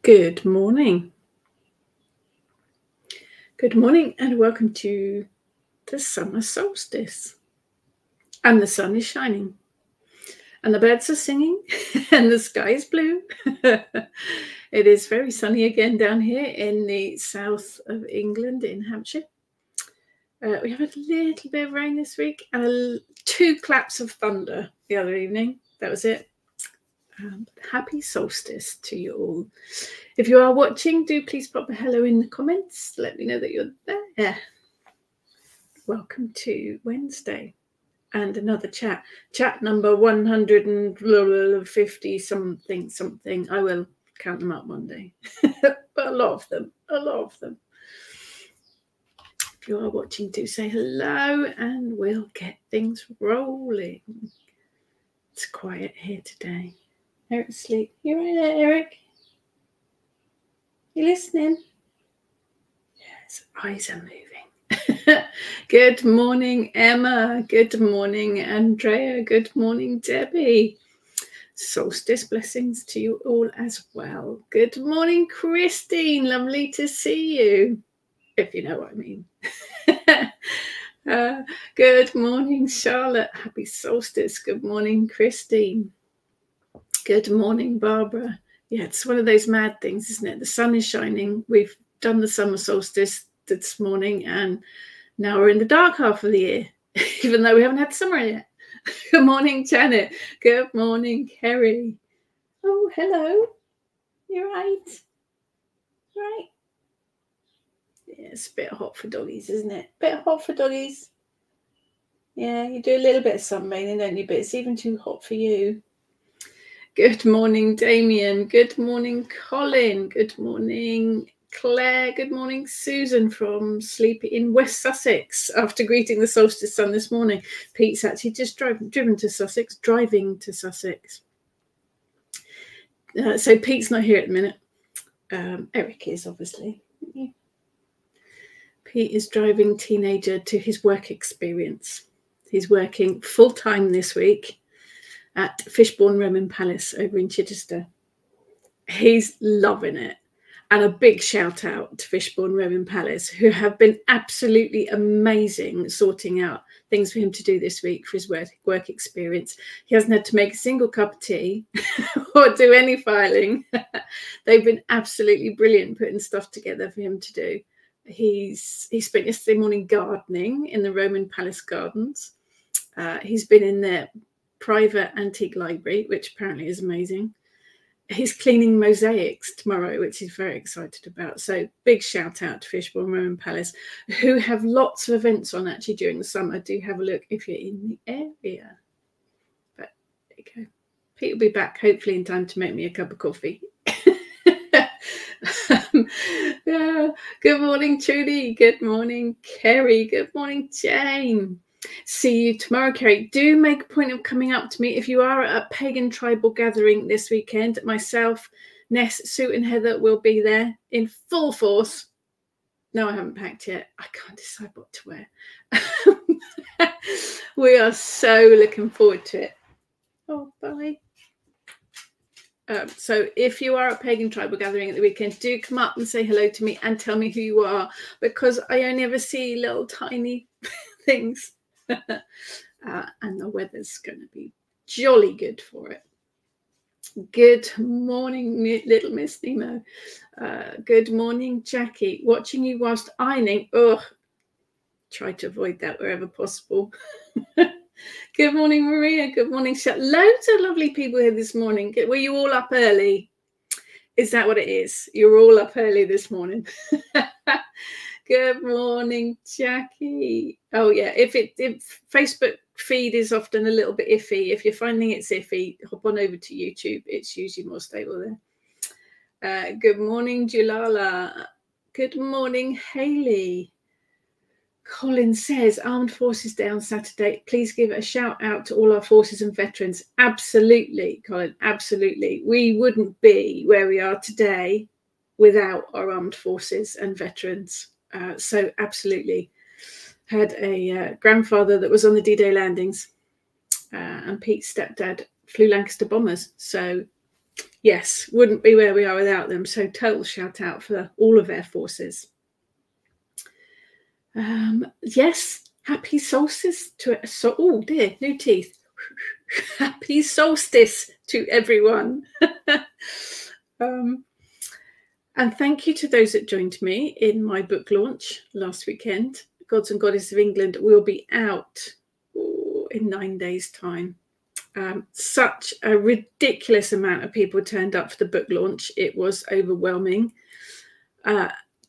Good morning. Good morning and welcome to the summer solstice. And the sun is shining and the birds are singing and the sky is blue. It is very sunny again down here in the south of England in Hampshire. We have a little bit of rain this week and 2 claps of thunder the other evening. That was it. Happy solstice to you all. If you are watching, do please pop a hello in the comments. Let me know that you're there. Welcome to Wednesday and another chat. Chat number 150 something. I will count them up one day. But a lot of them. If you are watching, do say hello and we'll get things rolling. It's quiet here today. Eric's asleep. You right there, Eric? You listening? Yeah, his eyes are moving. Good morning, Emma. Good morning, Andrea. Good morning, Debbie. Solstice blessings to you all as well. Good morning, Christine. Lovely to see you, if you know what I mean. Good morning, Charlotte. Happy solstice. Good morning, Christine. Good morning, Barbara. Yeah, it's one of those mad things, isn't it? The sun is shining. We've done the summer solstice this morning, and now we're in the dark half of the year, even though we haven't had summer yet. Good morning, Janet. Good morning, Kerry. Oh, hello. You right? Right? Yeah, it's a bit hot for doggies, isn't it? Bit hot for doggies. Yeah, you do a little bit of sunbathing, don't you? But it's even too hot for you. Good morning, Damien. Good morning, Colin. Good morning, Claire. Good morning, Susan from Sleepy in West Sussex. After greeting the solstice sun this morning, Pete's actually just driving to Sussex. So Pete's not here at the minute. Eric is, obviously. Pete is driving teenager to his work experience. He's working full-time this week at Fishbourne Roman Palace over in Chichester. He's loving it. And a big shout out to Fishbourne Roman Palace, who have been absolutely amazing sorting out things for him to do this week for his work experience. He hasn't had to make a single cup of tea or do any filing. They've been absolutely brilliant putting stuff together for him to do. He spent yesterday morning gardening in the Roman Palace gardens. He's been in their private antique library, which apparently is amazing. He's cleaning mosaics tomorrow, which he's very excited about. So big shout out to Fishbourne Roman Palace, who have lots of events on actually during the summer. Do have a look if you're in the area. But there you go. Pete will be back hopefully in time to make me a cup of coffee. Good morning, Trudy. Good morning, Kerry. Good morning, Jane. See you tomorrow, Kerry. Do make a point of coming up to me if you are at a pagan tribal gathering this weekend. Myself, Ness, Sue and Heather will be there in full force. No, I haven't packed yet. I can't decide what to wear. We are so looking forward to it. Oh, bye. So if you are at pagan tribal gathering at the weekend, do come up and say hello to me and tell me who you are, because I only ever see little tiny things. And the weather's going to be jolly good for it. Good morning, little Miss Nemo. Good morning, Jackie. Watching you whilst ironing. Ugh. Try to avoid that wherever possible. Good morning, Maria. Good morning. Loads of lovely people here this morning. Were you all up early? Is that what it is? You're all up early this morning. Good morning, Jackie. Oh, yeah. If Facebook feed is often a little bit iffy, if you're finding it's iffy, hop on over to YouTube. It's usually more stable there. Good morning, Julala. Good morning, Hayley. Colin says, Armed Forces Day on Saturday. Please give a shout out to all our forces and veterans. Absolutely, Colin, absolutely. We wouldn't be where we are today without our armed forces and veterans. So absolutely. Had a grandfather that was on the D-Day landings, and Pete's stepdad flew Lancaster bombers. So Yes, wouldn't be where we are without them. So total shout out for all of Air Forces. Yes, happy solstice to oh dear, new teeth. Happy solstice to everyone. And thank you to those that joined me in my book launch last weekend. Gods and Goddesses of England will be out in 9 days' time. Such a ridiculous amount of people turned up for the book launch. It was overwhelming.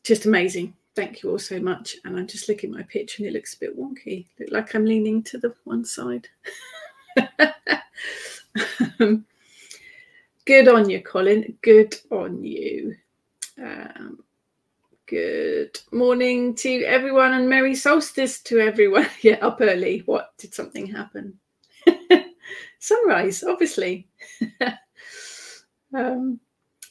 Just amazing. Thank you all so much. And I'm just looking at my picture and it looks a bit wonky. Look like I'm leaning to the one side. Good on you, Colin. Good on you. Good morning to everyone and Merry Solstice to everyone. Yeah, up early. What? Did something happen? Sunrise, obviously.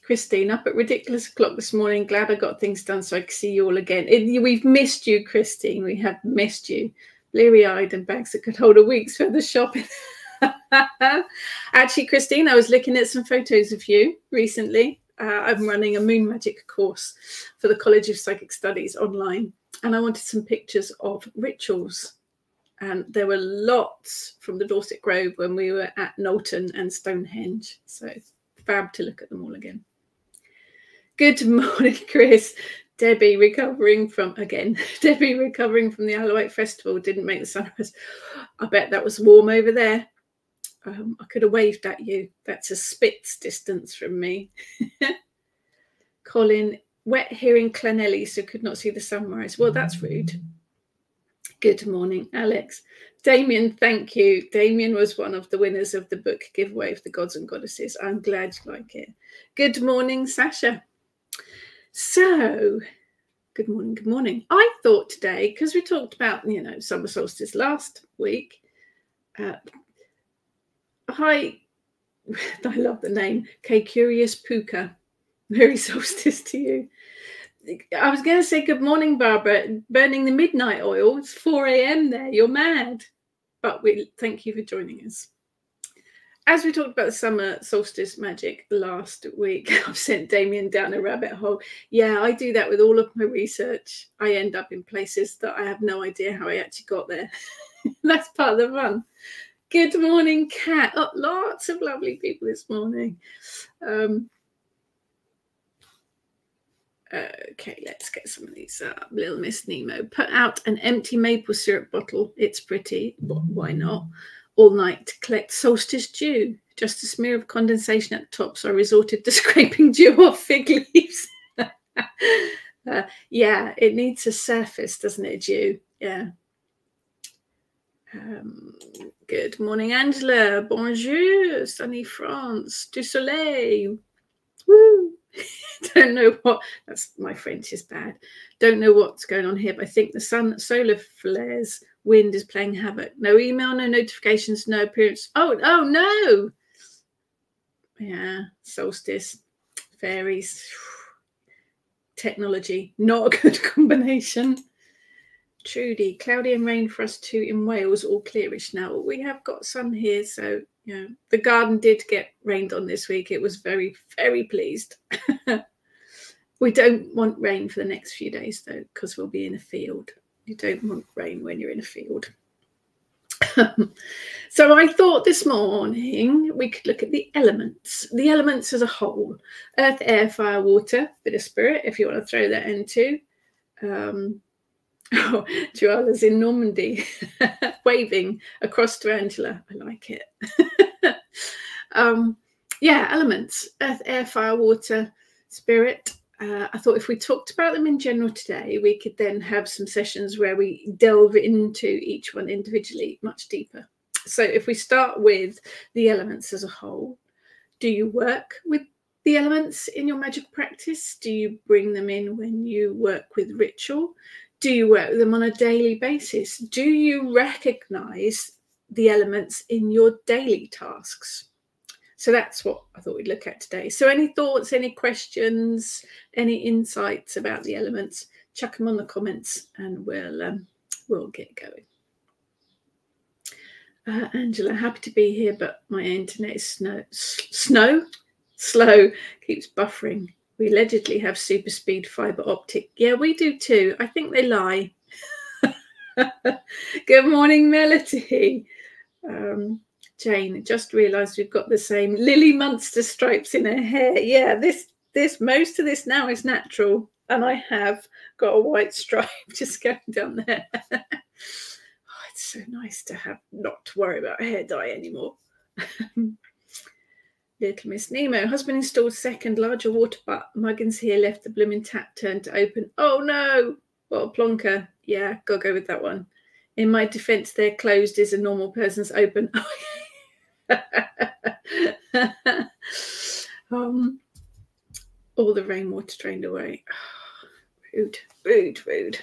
Christine, up at ridiculous o'clock this morning. Glad I got things done so I can see you all again. We've missed you, Christine. We have missed you. Bleary-eyed and bags that could hold a week's further shopping. Actually, Christine, I was looking at some photos of you recently. I'm running a moon magic course for the College of Psychic Studies online, and I wanted some pictures of rituals. And there were lots from the Dorset Grove when we were at Knowlton and Stonehenge. So fab to look at them all again. Good morning, Chris. Debbie recovering from the Alawite Festival didn't make the sunrise. I bet that was warm over there. I could have waved at you. That's a spit's distance from me. Colin, wet here in Clanelly, so could not see the sunrise. Well, that's rude. Good morning, Alex. Damien, thank you. Damien was one of the winners of the book giveaway of the Gods and Goddesses. I'm glad you like it. Good morning, Sasha. So, good morning, good morning. I thought today, because we talked about, summer solstice last week, I love the name, K Curious Puka. Merry solstice to you. I was going to say good morning, Barbara. Burning the midnight oil. It's 4 a.m. there. You're mad. But we thank you for joining us. As we talked about the summer solstice magic last week, I've sent Damien down a rabbit hole. Yeah, I do that with all of my research. I end up in places that I have no idea how I actually got there. That's part of the fun. Good morning, Kat. Oh, lots of lovely people this morning. Okay, let's get some of these up. Little Miss Nemo. Put out an empty maple syrup bottle. It's pretty, but why not? All night to collect solstice dew. Just a smear of condensation at the top, so I resorted to scraping dew off fig leaves. Yeah, it needs a surface, doesn't it, dew? Yeah. Good morning, Angela. Bonjour, sunny France. Du soleil. Woo. Don't know what, that's my French is bad. Don't know what's going on here, but I think the solar flares wind is playing havoc. No email, no notifications, no appearance. Oh no. Yeah, solstice, fairies, technology, not a good combination. Trudy, cloudy and rain for us too in Wales, all clearish now. We have got sun here, so the garden did get rained on this week. It was very, very pleased. We don't want rain for the next few days though, because we'll be in a field. You don't want rain when you're in a field. So I thought this morning we could look at the elements as a whole. Earth, air, fire, water, bit of spirit, if you want to throw that into. Oh, Joella's in Normandy, waving across to Angela. I like it. Yeah, elements, earth, air, fire, water, spirit. I thought if we talked about them in general today, we could then have some sessions where we delve into each one individually much deeper. So if we start with the elements as a whole, do you work with the elements in your magic practice? Do you bring them in when you work with ritual? Do you work with them on a daily basis? Do you recognize the elements in your daily tasks? So that's what I thought we'd look at today. So any thoughts, any questions, any insights about the elements, chuck them on the comments and we'll get going. Angela, happy to be here, but my internet is slow. Slow, keeps buffering. We allegedly have super speed fiber optic. Yeah, we do too. I think they lie. Good morning, Melody. Jane, just realised we've got the same Lily Munster stripes in her hair. Yeah, this most of this now is natural, and I have got a white stripe just going down there. Oh, it's so nice to have not to worry about hair dye anymore. Little Miss Nemo, husband installed second larger water muggins here, left the blooming tap turned to open. Oh no, what a plonker. Yeah, gotta go with that one. In my defense, they're closed is a normal person's open. All the rainwater drained away. Rude, rude, rude.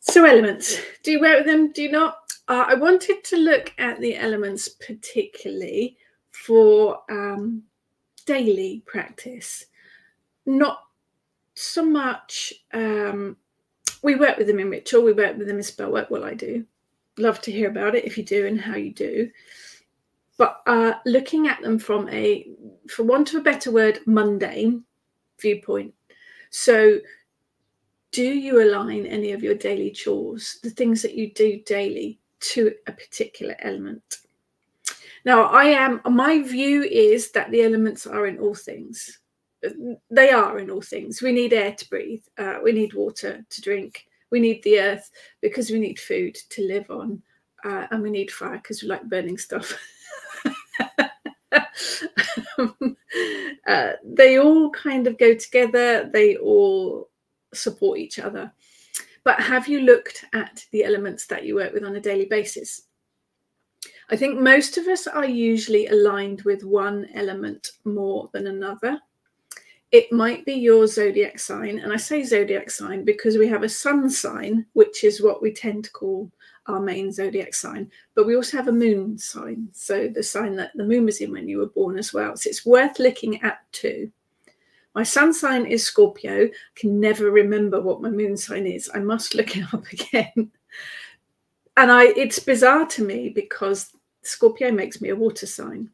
So elements, do you work with them? Do you not? I wanted to look at the elements particularly for daily practice. Not so much, we work with them in ritual, we work with them in spell work. Well, I do. Love to hear about it if you do and how you do. But looking at them from a, for want of a better word, mundane viewpoint. So do you align any of your daily chores, the things that you do daily, to a particular element? Now, my view is that the elements are in all things. They are in all things. We need air to breathe. We need water to drink. We need the earth because we need food to live on. And we need fire because we like burning stuff. They all kind of go together. They all support each other. But have you looked at the elements that you work with on a daily basis? I think most of us are usually aligned with one element more than another. It might be your zodiac sign, and I say zodiac sign because we have a sun sign, which is what we tend to call our main zodiac sign, but we also have a moon sign, so the sign that the moon was in when you were born as well. So it's worth looking at too. My sun sign is Scorpio. I can never remember what my moon sign is. I must look it up again. And it's bizarre to me because Scorpio makes me a water sign.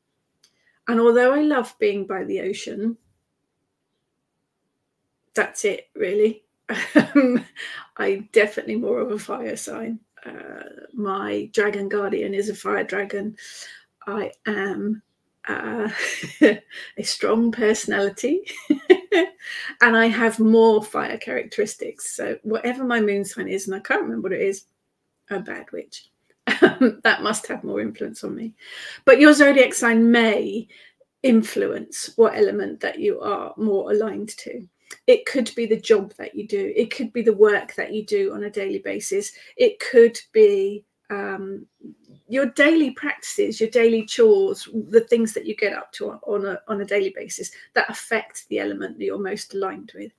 And although I love being by the ocean, that's it, really. I'm definitely more of a fire sign. My dragon guardian is a fire dragon. I am a strong personality and I have more fire characteristics. So whatever my moon sign is, and I can't remember what it is, a bad witch. That must have more influence on me. But your zodiac sign may influence what element that you are more aligned to. It could be the job that you do. It could be the work that you do on a daily basis. It could be your daily practices, your daily chores, the things that you get up to on a daily basis that affect the element that you're most aligned with.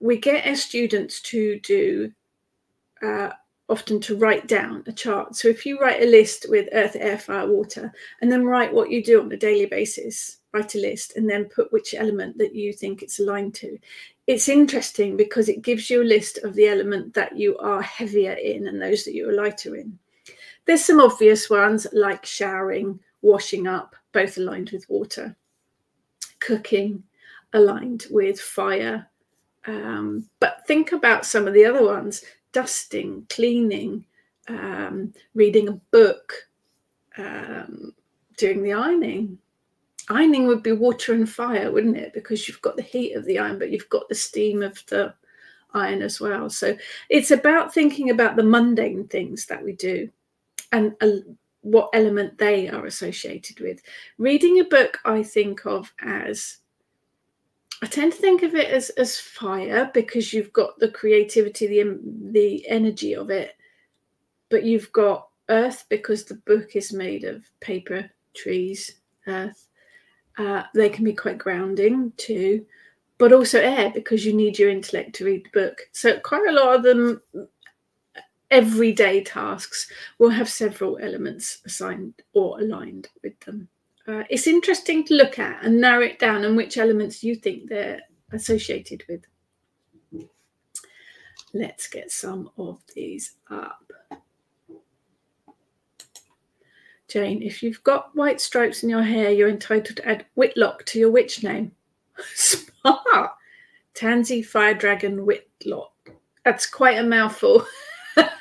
We get our students to do often to write down a chart. So if you write a list with earth, air, fire, water, and then write what you do on a daily basis, write a list and then put which element that you think it's aligned to. It's interesting because it gives you a list of the element that you are heavier in and those that you are lighter in. There's some obvious ones like showering, washing up, both aligned with water. Cooking, aligned with fire. But think about some of the other ones. Dusting, cleaning, reading a book, doing the ironing. Ironing would be water and fire, wouldn't it? Because you've got the heat of the iron, but you've got the steam of the iron as well. So it's about thinking about the mundane things that we do and what element they are associated with. Reading a book, I think of as, I tend to think of it as fire because you've got the creativity, the energy of it, but you've got earth because the book is made of paper, trees, earth. They can be quite grounding too, but also air because you need your intellect to read the book. So quite a lot of them, everyday tasks, will have several elements assigned or aligned with them. It's interesting to look at and narrow it down and which elements you think they're associated with. Let's get some of these up. Jane, if you've got white stripes in your hair, you're entitled to add Whitlock to your witch name. Smart. Tansy Fire Dragon Whitlock. That's quite a mouthful. I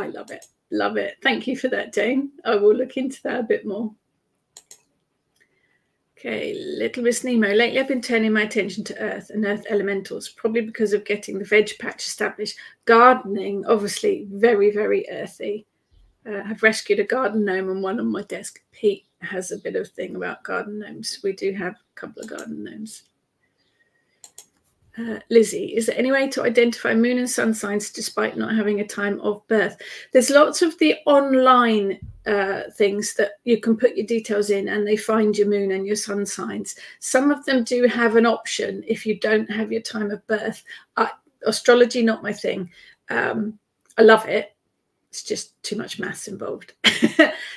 love it. Love it. Thank you for that, Jane. I will look into that a bit more. Okay, Little Miss Nemo. Lately I've been turning my attention to earth and earth elementals, probably because of getting the veg patch established. Gardening, obviously, very, very earthy. I've rescued a garden gnome and one on my desk. Pete has a bit of thing about garden gnomes. We do have a couple of garden gnomes. Lizzie, is there any way to identify moon and sun signs despite not having a time of birth? There's lots of the online things that you can put your details in and they find your moon and your sun signs. Some of them do have an option if you don't have your time of birth. Astrology, not my thing. I love it. It's just too much maths involved.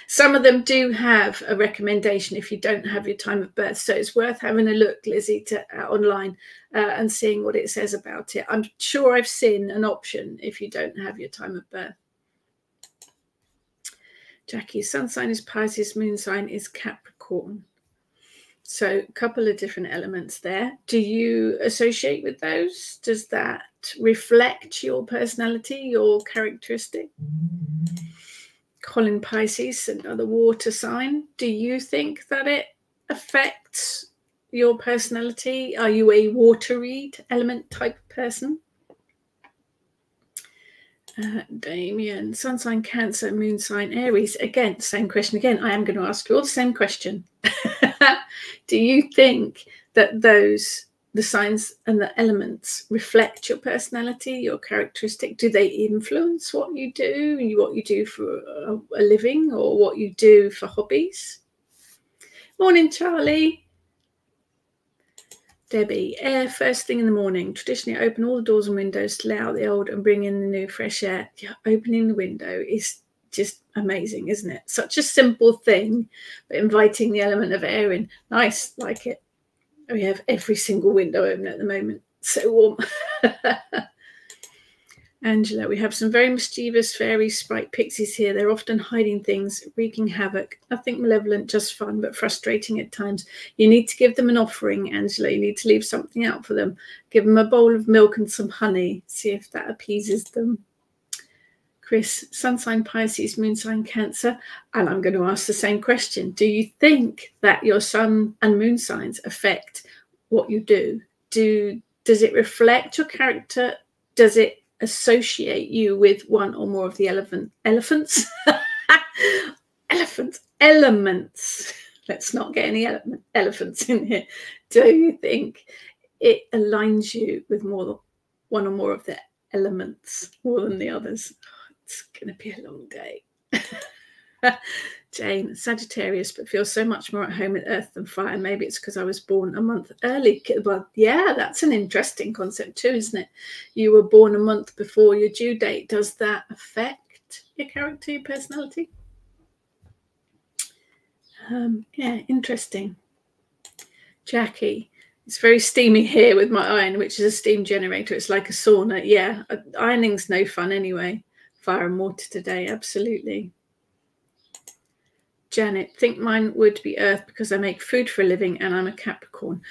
Some of them do have a recommendation if you don't have your time of birth. So it's worth having a look, Lizzie, online and seeing what it says about it. I'm sure I've seen an option if you don't have your time of birth. Jackie, sun sign is Pisces, moon sign is Capricorn. So a couple of different elements there. Do you associate with those? Does that reflect your personality, your characteristic? Colin, Pisces, another water sign. Do you think that it affects your personality? Are you a watery element type person? Damien, sun sign Cancer, moon sign Aries. Again, same question again. I am going to ask you all the same question. Do you think that the signs and the elements reflect your personality, your characteristic? Do they influence what you do for a living, or what you do for hobbies? Morning, Charlie. Debbie, air first thing in the morning. Traditionally, I open all the doors and windows to let out the old and bring in the new fresh air. Yeah, opening the window is just amazing, isn't it? Such a simple thing, but inviting the element of air in. Nice, like it. We have every single window open at the moment. So warm. Angela, we have some very mischievous fairy sprite pixies here. They're often hiding things, wreaking havoc. Nothing malevolent, just fun, but frustrating at times. You need to give them an offering, Angela. You need to leave something out for them. Give them a bowl of milk and some honey. See if that appeases them. Chris, sun sign Pisces, moon sign Cancer. And I'm going to ask the same question. Do you think that your sun and moon signs affect what you do? Does it reflect your character? Does it associate you with one or more of the elements? Let's not get any elephants in here. Do you think it aligns you with one or more of the elements more than the others? It's going to be a long day. Jane, Sagittarius, but feels so much more at home with earth than fire. Maybe it's because I was born a month early. Well, yeah, that's an interesting concept too, isn't it? You were born a month before your due date. Does that affect your character, your personality? Yeah, interesting. Jackie, it's very steamy here with my iron, which is a steam generator. It's like a sauna. Yeah, ironing's no fun anyway. Fire and water today, absolutely. Janet, think mine would be earth because I make food for a living and I'm a Capricorn.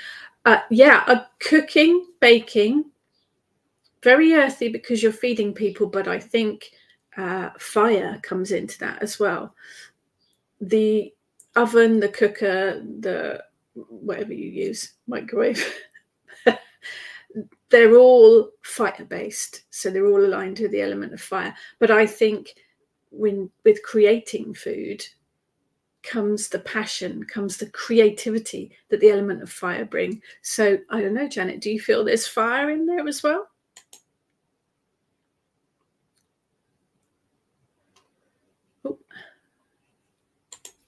Yeah, cooking, baking, very earthy because you're feeding people, but I think fire comes into that as well. The oven, the cooker, the whatever you use, microwave, they're all fire-based, so they're all aligned to the element of fire. But I think with creating food comes the passion, comes the creativity that the element of fire bring. So I don't know, Janet, do you feel there's fire in there as well? Oh,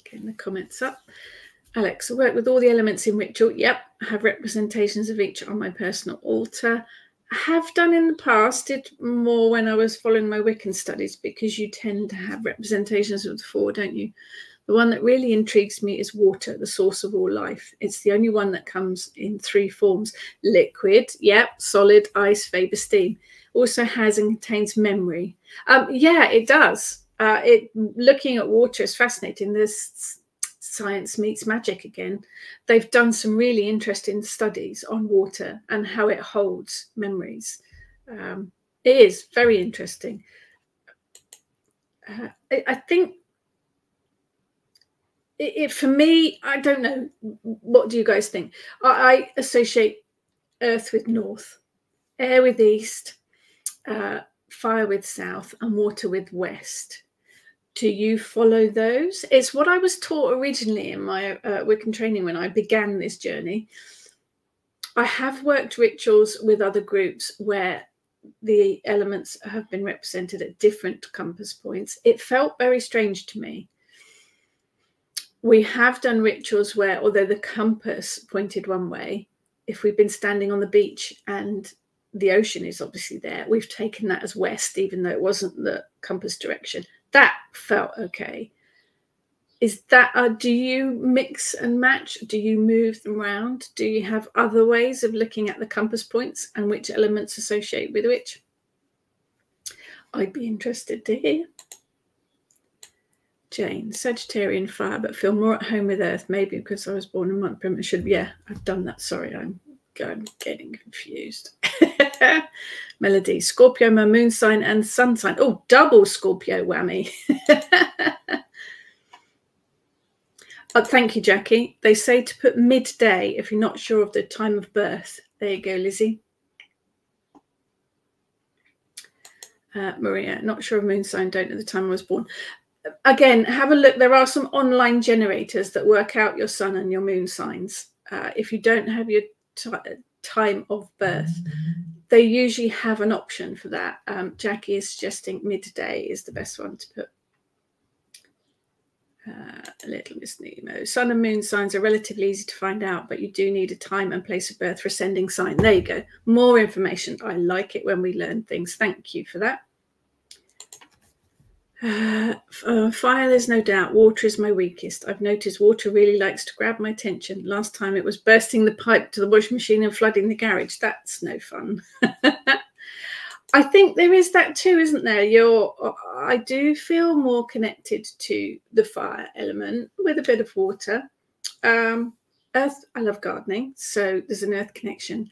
getting the comments up. Alex, I work with all the elements in ritual. Yep, I have representations of each on my personal altar. I have done in the past, did more when I was following my Wiccan studies, because you tend to have representations of the four, don't you? The one that really intrigues me is water, the source of all life. It's the only one that comes in 3 forms. Liquid, yep, solid, ice, vapor, steam. Also has and contains memory. Yeah, it does. Looking at water is fascinating. This science meets magic again. They've done some really interesting studies on water and how it holds memories. It is very interesting. I think for me, I don't know. What do you guys think? I associate earth with north, air with east, fire with south, and water with west. Do you follow those? It's what I was taught originally in my Wiccan training when I began this journey. I have worked rituals with other groups where the elements have been represented at different compass points. It felt very strange to me. We have done rituals where, although the compass pointed one way, if we've been standing on the beach and the ocean is obviously there, we've taken that as west, even though it wasn't the compass direction. That felt okay. Is that, do you mix and match? Do you move them around? Do you have other ways of looking at the compass points and which elements associate with which? I'd be interested to hear. Jane, Sagittarian fire, but feel more at home with earth, maybe because I was born a month premature. Yeah, I've done that. Sorry, I'm getting confused. Melody, Scorpio, my moon sign and sun sign. Oh, double Scorpio whammy. Thank you, Jackie. They say to put midday if you're not sure of the time of birth. There you go, Lizzie. Maria, not sure of moon sign, don't know the time I was born. Again, have a look. There are some online generators that work out your sun and your moon signs. If you don't have your time of birth, they usually have an option for that. Jackie is suggesting midday is the best one to put. Little Miss Nemo. Sun and moon signs are relatively easy to find out, but you do need a time and place of birth for ascending sign. There you go. More information. I like it when we learn things. Thank you for that. Fire, there's no doubt. Water is my weakest. I've noticed water really likes to grab my attention. Last time it was bursting the pipe to the washing machine and flooding the garage. That's no fun. I think there is that too, isn't there? I do feel more connected to the fire element with a bit of water. Earth, I love gardening, so there's an earth connection.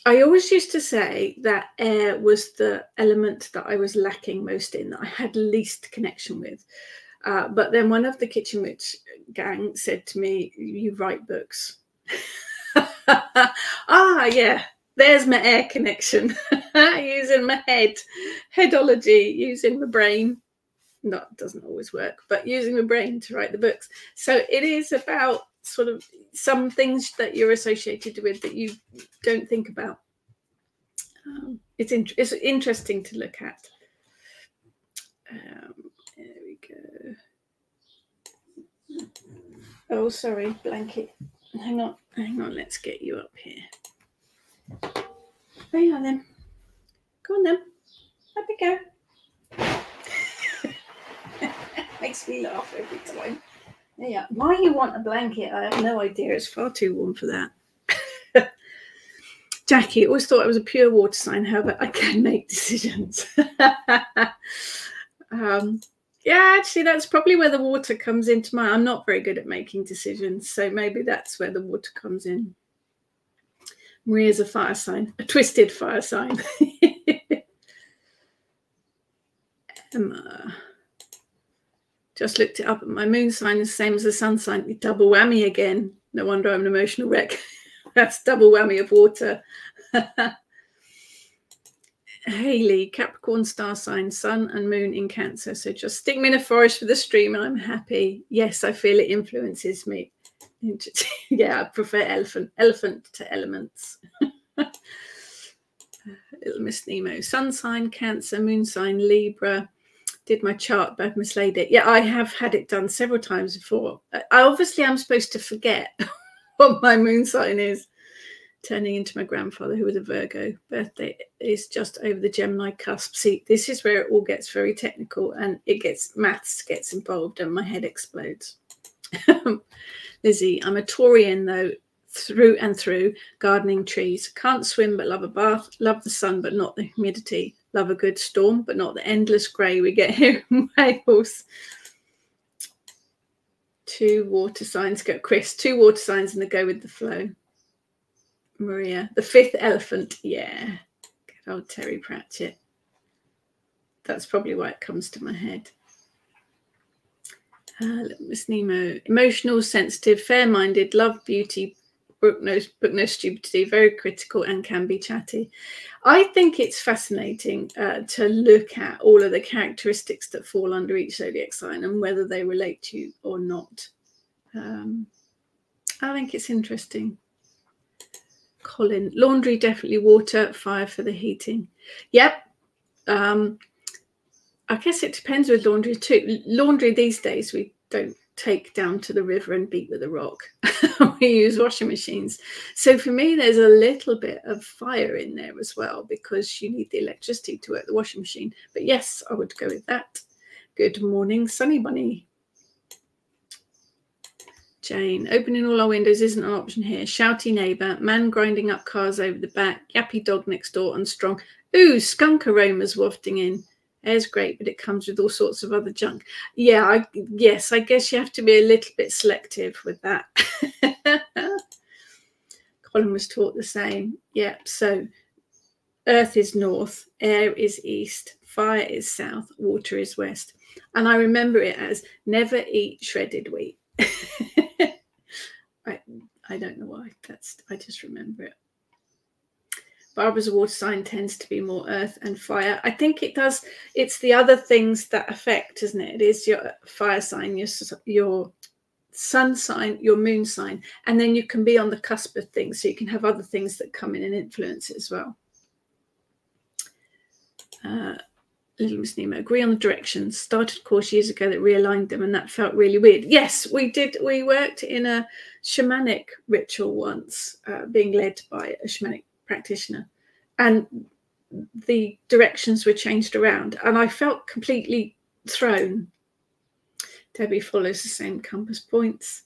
I always used to say that air was the element that I was lacking most in, that I had least connection with. But then one of the Kitchen Witch gang said to me, you write books. Yeah, there's my air connection. Using my headology, using my brain. That doesn't always work, but using my brain to write the books. So it is about sort of some things that you're associated with that you don't think about. It's interesting to look at. There we go. Oh, sorry, blanket. Hang on. Let's get you up here. There you are then. Go on then. Up we go. Makes me laugh every time. Yeah. Why you want a blanket? I have no idea. It's far too warm for that. Jackie, always thought I was a pure water sign. However, I can make decisions. Yeah, actually, that's probably where the water comes into my. I'm not very good at making decisions, so maybe that's where the water comes in. Maria's a fire sign, a twisted fire sign. Emma. Just looked it up. My moon sign is the same as the sun sign. Double whammy again. No wonder I'm an emotional wreck. That's double whammy of water. Haley, Capricorn star sign, sun and moon in Cancer. So just stick me in a forest with a stream and I'm happy. Yes, I feel it influences me. Yeah, I prefer elephant to elements. Little Miss Nemo, sun sign, Cancer, moon sign, Libra. Did my chart, but I've mislaid it. Yeah, I have had it done several times before. Obviously, I'm supposed to forget what my moon sign is. Turning into my grandfather, who was a Virgo. Birthday is just over the Gemini cusp. See, this is where it all gets very technical and maths gets involved and my head explodes. Lizzie, I'm a Taurian though, through and through. Gardening, trees. Can't swim but love a bath. Love the sun but not the humidity. Love a good storm, but not the endless grey we get here in Wales. 2 water signs go. Chris, 2 water signs and they go with the flow. Maria, the 5th elephant. Yeah, good old Terry Pratchett. That's probably why it comes to my head. Miss Nemo, emotional, sensitive, fair-minded, love beauty, book no stupidity, very critical, and can be chatty. I think it's fascinating to look at all of the characteristics that fall under each zodiac sign and whether they relate to you or not. I think it's interesting. Colin, laundry, definitely water, fire for the heating. Yep. I guess it depends with laundry too. Laundry these days, we don't take down to the river and beat with a rock. We use washing machines. So for me, there's a little bit of fire in there as well, because you need the electricity to work the washing machine. But yes, I would go with that. Good morning, Sunny Bunny. Jane, opening all our windows isn't an option here. Shouty neighbour, man grinding up cars over the back, yappy dog next door, unstrong. Ooh, skunk aromas wafting in. Air's great, but it comes with all sorts of other junk. Yeah, yes, I guess you have to be a little bit selective with that. Colin was taught the same. Yeah, so earth is north, air is east, fire is south, water is west. And I remember it as never eat shredded wheat. I don't know why. I just remember it. Barbara's water sign tends to be more earth and fire. I think it does. It's the other things that affect, isn't it? It is your fire sign, your sun sign, your moon sign, and then you can be on the cusp of things. So you can have other things that come in and influence it as well. Little Miss Nemo, agree on the directions. Started a course years ago that realigned them, and that felt really weird. Yes, we did. We worked in a shamanic ritual once, being led by a shamanic practitioner, and the directions were changed around, and I felt completely thrown. Debbie follows the same compass points.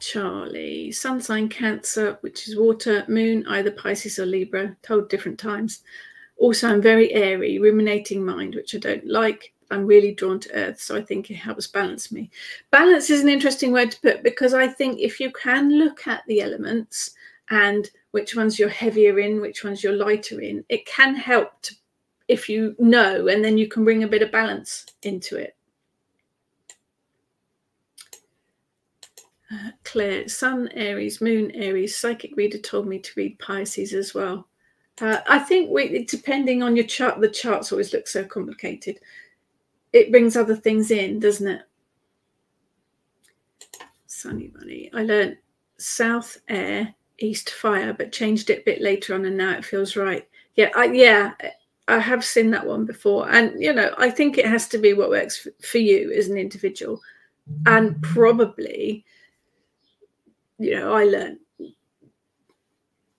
Charlie, sun sign Cancer, which is water, moon either Pisces or Libra, told different times. Also, I'm very airy, ruminating mind, which I don't like. I'm really drawn to earth, so I think it helps balance me. Balance is an interesting word to put, because I think if you can look at the elements and which ones you're heavier in, which ones you're lighter in, it can help if you know, and then you can bring a bit of balance into it. Claire, Sun Aries, Moon Aries, psychic reader told me to read Pisces as well. I think depending on your chart, the charts always look so complicated. It brings other things in, doesn't it? Sunny Bunny. I learned south air, east fire, but changed it a bit later on, and now it feels right. Yeah, I have seen that one before. And, you know, I think it has to be what works for you as an individual. And probably, you know, I learned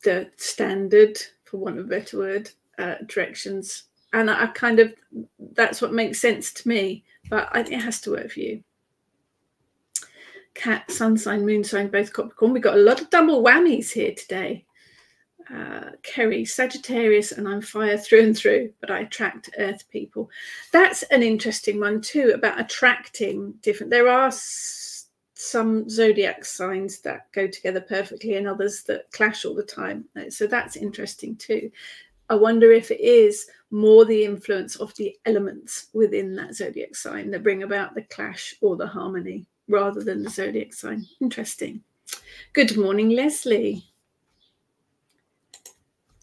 the standard, for want of a better word, directions. And I kind of, that's what makes sense to me. But I think it has to work for you. Cat, sun sign, moon sign, both Capricorn. We've got a lot of double whammies here today. Kerry, Sagittarius, and I'm fire through and through, but I attract earth people. That's an interesting one too, about attracting different. There are some zodiac signs that go together perfectly and others that clash all the time. So that's interesting too. I wonder if it is more the influence of the elements within that zodiac sign that bring about the clash or the harmony rather than the zodiac sign. Interesting. Good morning, Leslie.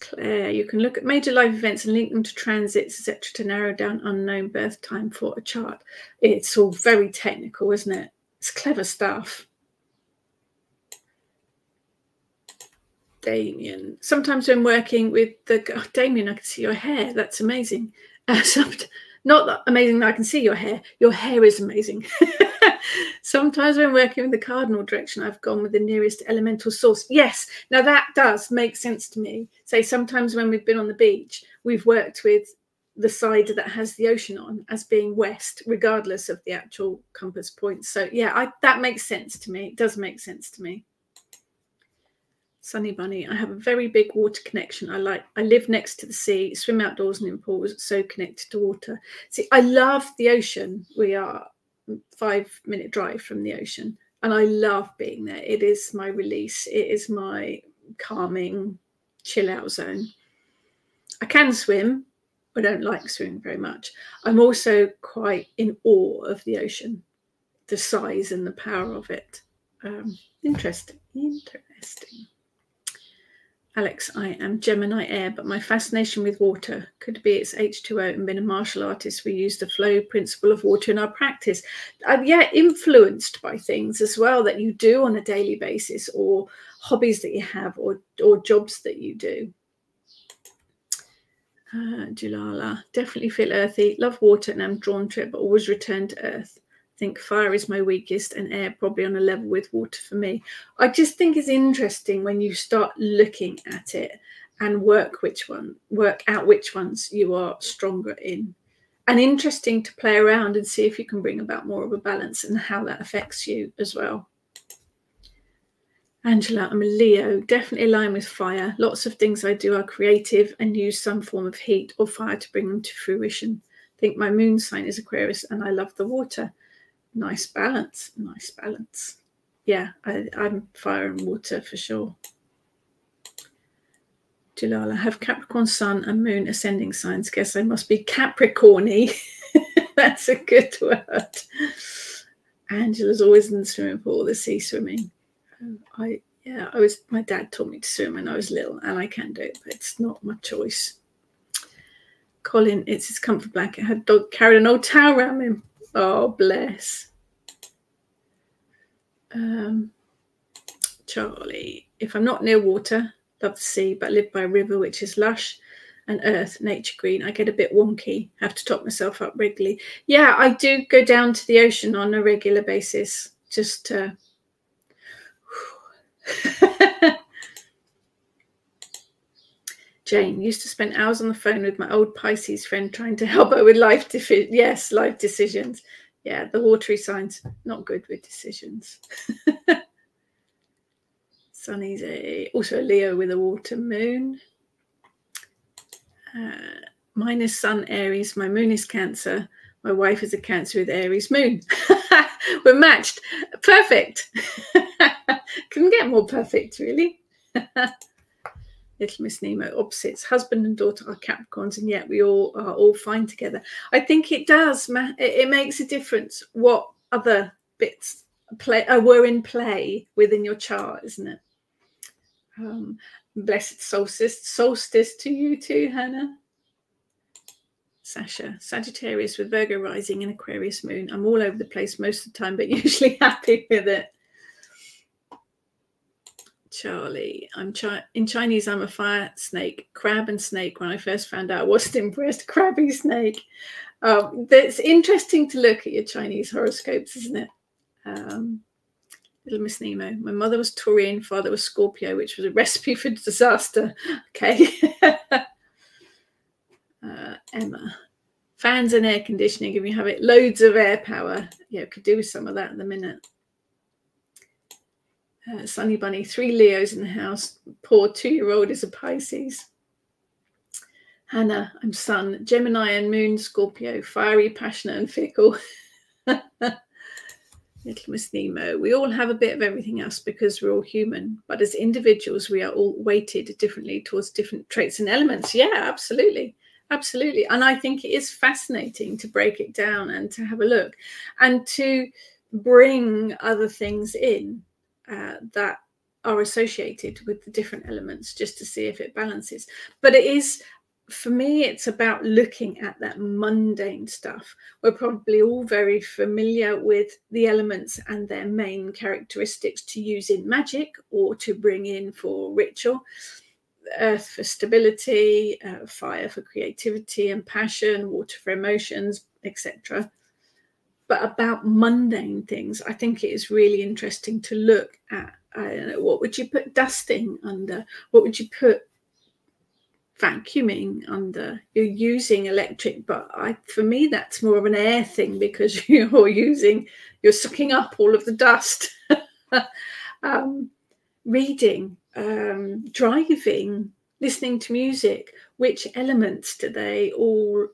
Claire, you can look at major life events and link them to transits, etc., to narrow down unknown birth time for a chart. It's all very technical, isn't it? It's clever stuff. Damien, sometimes when working with Damien, I can see your hair. That's amazing. Not that amazing that I can see your hair. Your hair is amazing. Sometimes when working with the cardinal direction, I've gone with the nearest elemental source. Yes, now that does make sense to me. Say sometimes when we've been on the beach, we've worked with the side that has the ocean on as being west, regardless of the actual compass point. So yeah, that makes sense to me. It does make sense to me. Sunny Bunny, I have a very big water connection. I live next to the sea, swim outdoors and in pools, so connected to water. See, I love the ocean. We are a 5-minute drive from the ocean, and I love being there. It is my release. It is my calming, chill out zone. I can swim. I don't like swimming very much. I'm also quite in awe of the ocean, the size and the power of it. Interesting. Alex, I am Gemini air, but my fascination with water could be it's H2O, and being a martial artist, we use the flow principle of water in our practice. Yeah, influenced by things as well that you do on a daily basis, or hobbies that you have, or jobs that you do. Julala, definitely feel earthy, love water and I'm drawn to it, but always return to earth. I think fire is my weakest and air probably on a level with water for me. I just think it's interesting when you start looking at it and work out which ones you are stronger in. And interesting to play around and see if you can bring about more of a balance and how that affects you as well. Angela, I'm a Leo, definitely aligned with fire. Lots of things I do are creative and use some form of heat or fire to bring them to fruition. I think my moon sign is Aquarius and I love the water. Nice balance. Yeah, I'm fire and water for sure. Jalala, have Capricorn sun and moon ascending signs. Guess I must be Capricorny. That's a good word. Angela's always in the swimming pool, the sea swimming. My dad taught me to swim when I was little, and I can do it, but it's not my choice. Colin, it's his comfort blanket. Had dog carried an old towel around him. Oh, bless. Charlie, if I'm not near water, love the sea, but live by a river which is lush and earth, nature green, I get a bit wonky. Have to top myself up regularly. Yeah, I do go down to the ocean on a regular basis, just to Jane, used to spend hours on the phone with my old Pisces friend trying to help her with life decisions. Yeah, the watery signs, not good with decisions. Sunny's also a Leo with a water moon. Mine is Sun Aries. My moon is Cancer. My wife is a Cancer with Aries moon. We're matched. Perfect. Couldn't get more perfect, really. Little Miss Nemo, opposites. Husband and daughter are Capricorns, and yet we all are all fine together. I think it does. It makes a difference what other bits were in play within your chart, isn't it? Blessed solstice to you too, Hannah. Sasha, Sagittarius with Virgo rising and Aquarius moon. I'm all over the place most of the time, but usually happy with it. Charlie, in Chinese, I'm a fire snake, crab and snake. When I first found out, I wasn't impressed. Crabby snake. It's interesting to look at your Chinese horoscopes, isn't it? Little Miss Nemo. My mother was Taurian, father was Scorpio, which was a recipe for disaster. Okay. Emma. Fans and air conditioning, if you have it, loads of air power. Yeah, could do with some of that in a minute. Sunny Bunny, 3 Leos in the house. Poor 2-year-old is a Pisces. Hannah, I'm Sun, Gemini and Moon, Scorpio, fiery, passionate and fickle. Little Miss Nemo, we all have a bit of everything else because we're all human, but as individuals, we are all weighted differently towards different traits and elements. Yeah, absolutely. Absolutely. And I think it is fascinating to break it down and to have a look and to bring other things in that are associated with the different elements just to see if it balances. But it is, for me, it's about looking at that mundane stuff. We're probably all very familiar with the elements and their main characteristics to use in magic or to bring in for ritual. Earth for stability, fire for creativity and passion, water for emotions, etc. But about mundane things, I think it is really interesting to look at. I don't know, what would you put dusting under? What would you put vacuuming under? You're using electric, but for me that's more of an air thing because you're sucking up all of the dust. reading, driving, listening to music. Which elements do they all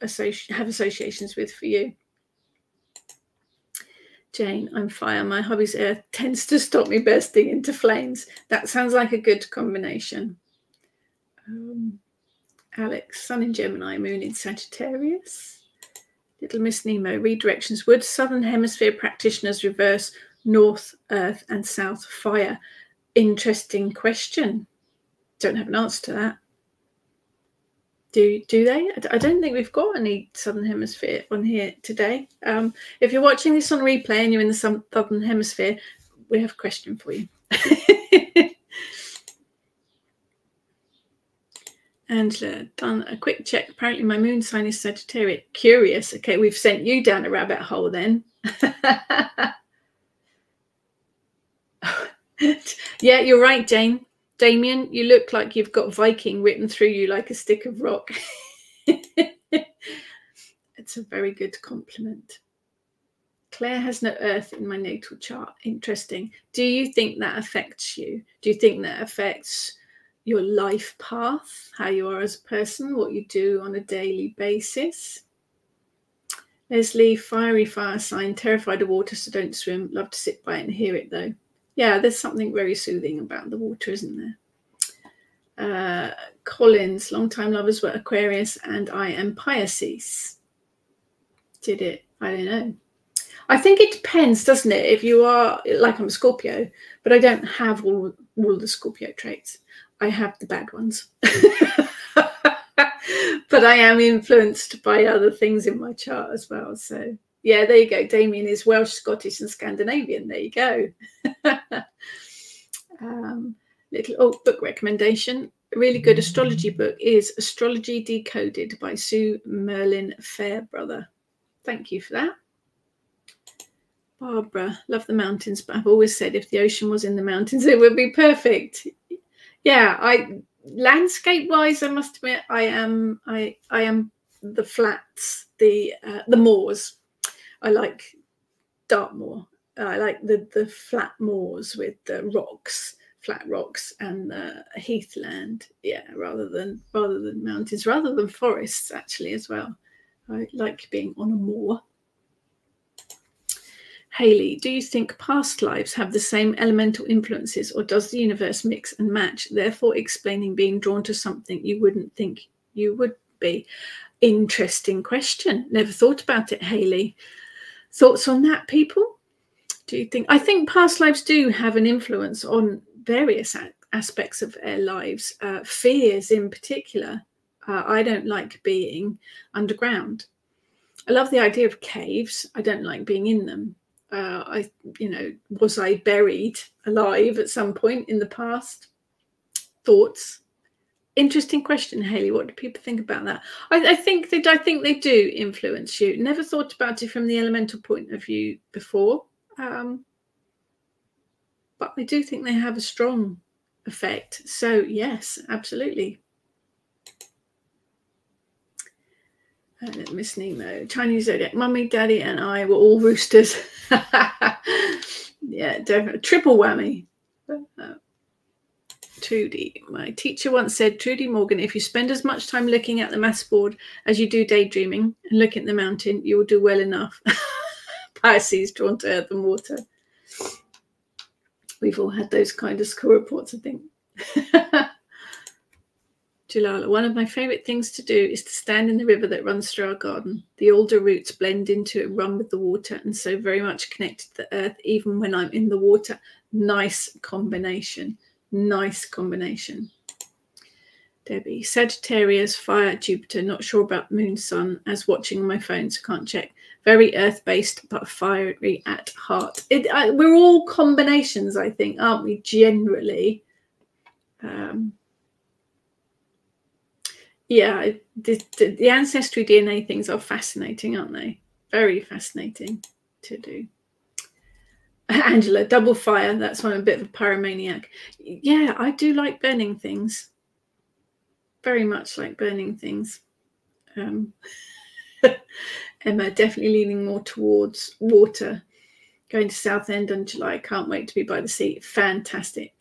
have associations with for you? Jane, I'm fire. My hobby's earth tends to stop me bursting into flames. That sounds like a good combination. Alex, sun in Gemini, moon in Sagittarius. Little Miss Nemo, redirections. Would Southern Hemisphere practitioners reverse North Earth and South Fire? Interesting question. Don't have an answer to that. Do they? I don't think we've got any Southern Hemisphere on here today. If you're watching this on replay and you're in the Southern Hemisphere, we have a question for you. Angela, done a quick check. Apparently my moon sign is Sagittarius. Curious. Okay, we've sent you down a rabbit hole then. Yeah, you're right, Jane. Damien, you look like you've got Viking written through you like a stick of rock. It's a very good compliment. Claire has no earth in my natal chart. Interesting. Do you think that affects you? Do you think that affects your life path, how you are as a person, what you do on a daily basis? Leslie, fiery fire sign, terrified of water, so don't swim. Love to sit by it and hear it though. Yeah, there's something very soothing about the water, isn't there? Collins, long-time lovers were Aquarius and I am Pisces. Did it? I don't know. I think it depends, doesn't it? If you are, like I'm a Scorpio, but I don't have all the Scorpio traits. I have the bad ones. But I am influenced by other things in my chart as well. So yeah, there you go. Damien is Welsh, Scottish and Scandinavian. There you go. Book recommendation. A really good astrology book is Astrology Decoded by Sue Merlin Fairbrother. Thank you for that. Barbara, love the mountains, but I've always said if the ocean was in the mountains, it would be perfect. Yeah, landscape wise, I must admit, I am the flats, the moors. I like Dartmoor. I like the flat moors with the rocks, flat rocks, and the heathland. Yeah, rather than mountains, rather than forests actually as well. I like being on a moor. Haley, do you think past lives have the same elemental influences, or does the universe mix and match, therefore explaining being drawn to something you wouldn't think you would be? Interesting question. Never thought about it, Haley. Thoughts on that, people? Do you think? I think past lives do have an influence on various aspects of our lives, fears in particular. I don't like being underground. I love the idea of caves. I don't like being in them. Was I buried alive at some point in the past? Thoughts? Interesting question, Haley. What do people think about that? I think they do influence you. Never thought about it from the elemental point of view before, but I do think they have a strong effect. So yes, absolutely. Miss Nemo, Chinese zodiac, mummy, daddy, and I were all roosters. Yeah, definitely triple whammy. Trudy, my teacher once said, Trudy Morgan, if you spend as much time looking at the maths board as you do daydreaming and looking at the mountain, you will do well enough. Pisces, drawn to earth and water. We've all had those kind of school reports, I think. Jalala, one of my favourite things to do is to stand in the river that runs through our garden. The alder roots blend into it, run with the water, and so very much connected to the earth, even when I'm in the water. Nice combination. Nice combination. Debbie, Sagittarius, fire, Jupiter, not sure about moon, sun, as watching on my phone, so can't check. Very earth-based, but fiery at heart. We're all combinations, I think, aren't we, generally? Yeah, the ancestry DNA things are fascinating, aren't they? Very fascinating to do. Angela, double fire. That's why I'm a bit of a pyromaniac. Yeah, I do like burning things. Very much like burning things. Emma, definitely leaning more towards water. Going to Southend in July. Can't wait to be by the sea. Fantastic.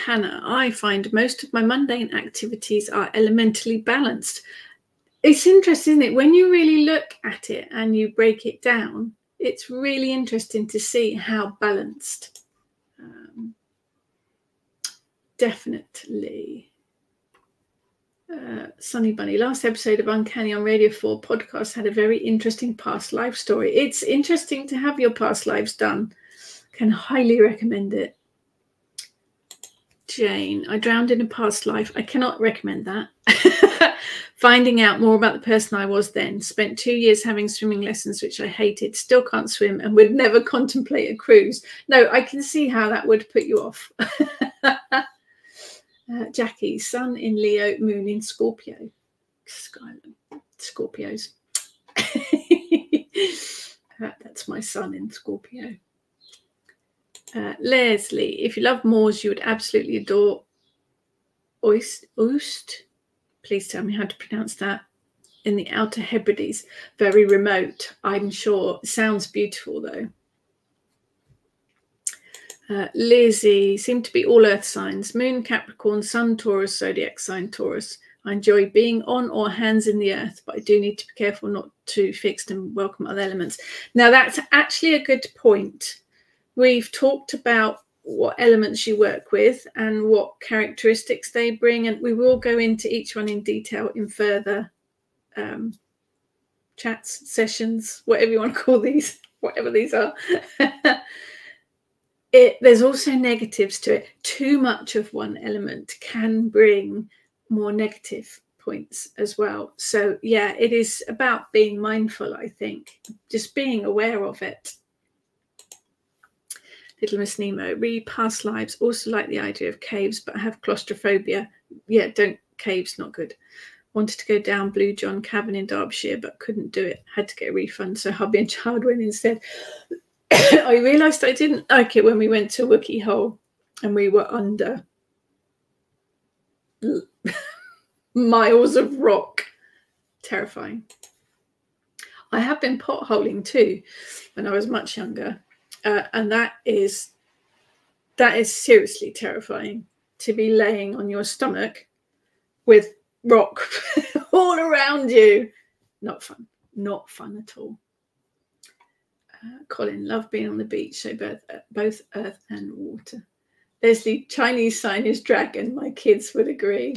Hannah, I find most of my mundane activities are elementally balanced. It's interesting, isn't it? When you really look at it and you break it down, it's really interesting to see how balanced. Definitely. Sunny Bunny, last episode of Uncanny on Radio 4 podcast had a very interesting past life story. It's interesting to have your past lives done. Can highly recommend it. Jane, I drowned in a past life. I cannot recommend that. Finding out more about the person I was then. Spent 2 years having swimming lessons, which I hated. Still can't swim and would never contemplate a cruise. No, I can see how that would put you off. Jackie, sun in Leo, moon in Scorpio. Scorpios. That's my sun in Scorpio. Leslie, if you love Moors, you would absolutely adore Oost. Please tell me how to pronounce that. In the Outer Hebrides. Very remote, I'm sure. Sounds beautiful, though. Lizzie, seem to be all earth signs. Moon, Capricorn, Sun, Taurus, zodiac sign, Taurus. I enjoy being on or hands in the earth, but I do need to be careful not to fix and welcome other elements. Now, that's actually a good point. We've talked about what elements you work with and what characteristics they bring, and we will go into each one in detail in further chats, sessions, whatever you want to call these, whatever these are. There's also negatives to it. Too much of one element can bring more negative points as well. So yeah, it is about being mindful, I think, just being aware of it. Little Miss Nemo, read past lives. Also like the idea of caves, but I have claustrophobia. Yeah, caves, not good. Wanted to go down Blue John Cavern in Derbyshire, but couldn't do it. Had to get a refund, so hubby and child went instead. I realised I didn't like it when we went to Wookie Hole and we were under miles of rock. Terrifying. I have been potholing too when I was much younger, and that is seriously terrifying, to be laying on your stomach with rock all around you. Not fun. Not fun at all. Colin, love being on the beach, so both earth and water. Leslie, Chinese sign is dragon. My kids would agree.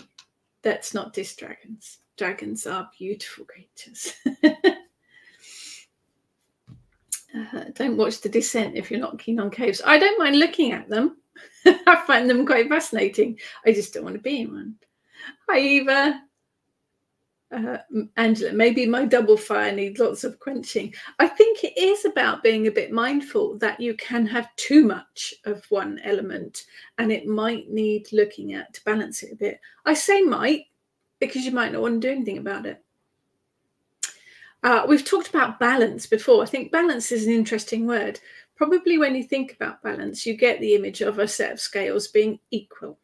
Let's not diss dragons. Dragons are beautiful creatures. Don't watch The Descent if you're not keen on caves. I don't mind looking at them. I find them quite fascinating. I just don't want to be in one. Hi, Eva. Angela, maybe my double fire needs lots of quenching. I think it is about being a bit mindful that you can have too much of one element and it might need looking at to balance it a bit. I say might because you might not want to do anything about it. We've talked about balance before. I think balance is an interesting word. Probably when you think about balance, you get the image of a set of scales being equal.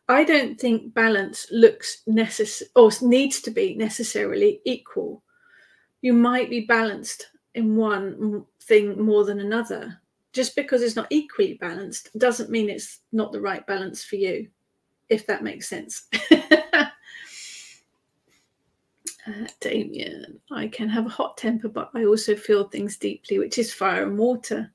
I don't think balance looks necessary or needs to be necessarily equal. You might be balanced in one thing more than another. Just because it's not equally balanced doesn't mean it's not the right balance for you, if that makes sense. Damien, I can have a hot temper, but I also feel things deeply, which is fire and water.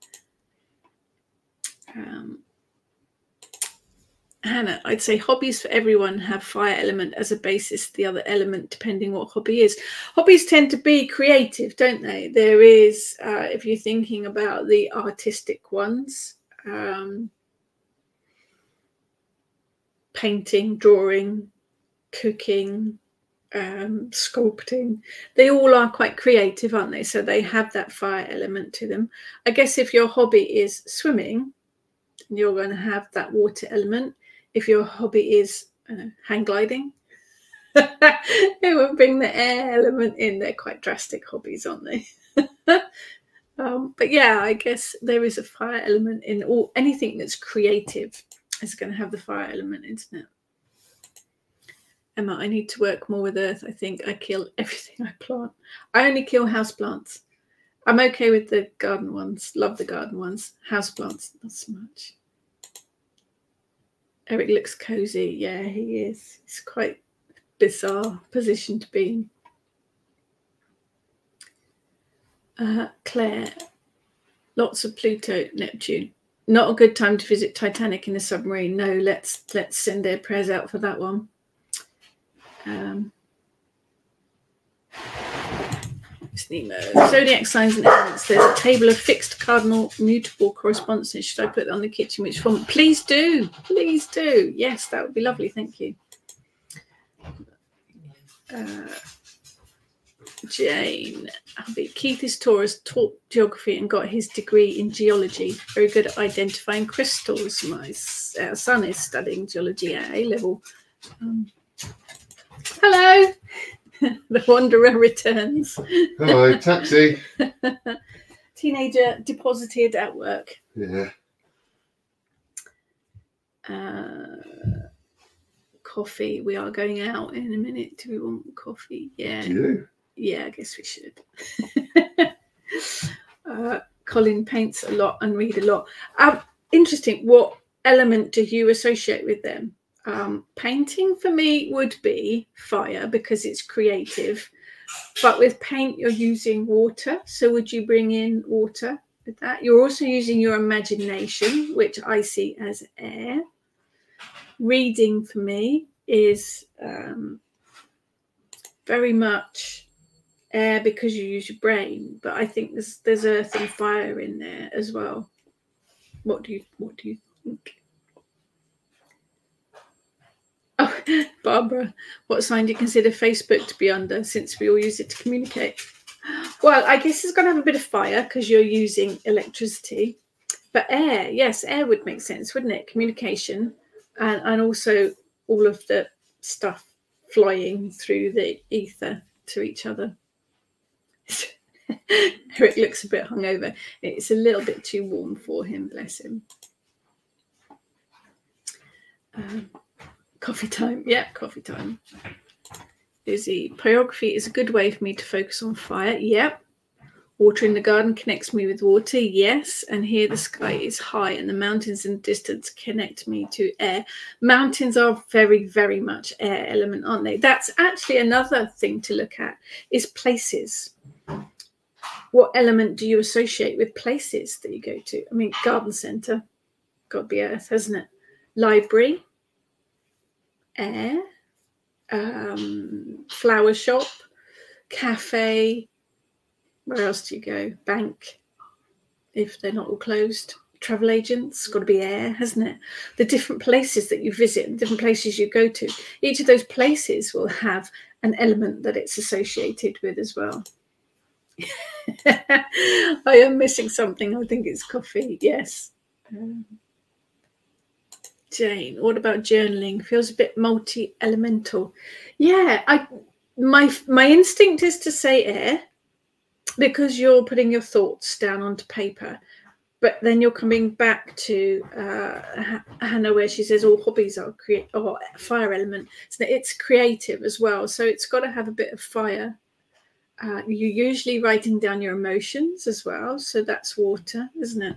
Hannah, I'd say hobbies for everyone have fire element as a basis, the other element depending what hobby is. Hobbies tend to be creative, don't they? There is, if you're thinking about the artistic ones, painting, drawing, cooking, sculpting, they all are quite creative, aren't they? So they have that fire element to them. I guess if your hobby is swimming, you're going to have that water element. If your hobby is hang gliding, it will bring the air element in. They're quite drastic hobbies, aren't they? But yeah, I guess there is a fire element in anything that's creative is going to have the fire element, isn't it? Emma, I need to work more with earth. I think I kill everything I plant. I only kill house plants. I'm okay with the garden ones. Love the garden ones. House plants, not so much. Eric looks cozy. Yeah, he is. It's quite a bizarre position to be in. Claire, lots of Pluto, Neptune. Not a good time to visit Titanic in a submarine. No, let's send their prayers out for that one. Zodiac signs and elements. There's a table of fixed cardinal mutable correspondences. Should I put it on the kitchen? Which form? Please do. Please do. Yes, that would be lovely. Thank you. Jane. Keith is Taurus, taught geography and got his degree in geology. Very good at identifying crystals. My son is studying geology at A level. Hello. The Wanderer returns. Hello, taxi. Teenager deposited at work. Yeah. Coffee. We are going out in a minute. Do we want coffee? Yeah. Do you? Yeah, I guess we should. Colin paints a lot and read a lot. Interesting. What element do you associate with them? Painting for me would be fire because it's creative, but with paint you're using water, so would you bring in water with that? You're also using your imagination, which I see as air. Reading for me is very much air because you use your brain, but I think there's earth and fire in there as well. What do you think? Oh, Barbara, what sign do you consider Facebook to be under, since we all use it to communicate? Well, I guess it's going to have a bit of fire because you're using electricity. But air, yes, air would make sense, wouldn't it? Communication and also all of the stuff flying through the ether to each other. Eric looks a bit hungover. It's a little bit too warm for him, bless him. Coffee time. Yeah, coffee time. Busy. Pyrography is a good way for me to focus on fire. Yep. Water in the garden connects me with water. Yes. And here the sky is high and the mountains in the distance connect me to air. Mountains are very, very much air element, aren't they? That's actually another thing to look at is places. What element do you associate with places that you go to? I mean, garden centre, got to be earth, hasn't it? Library. Air, flower shop, cafe. Where else do you go? Bank, if they're not all closed. Travel agents, got to be air, hasn't it? The different places that you visit and different places you go to, each of those places will have an element that it's associated with as well. I am missing something. I think it's coffee. Yes. Jane, what about journaling? Feels a bit multi-elemental. Yeah, my instinct is to say air because you're putting your thoughts down onto paper, but then you're coming back to Hannah where she says all hobbies are fire element. So it's creative as well. So it's got to have a bit of fire. You're usually writing down your emotions as well. So that's water, isn't it?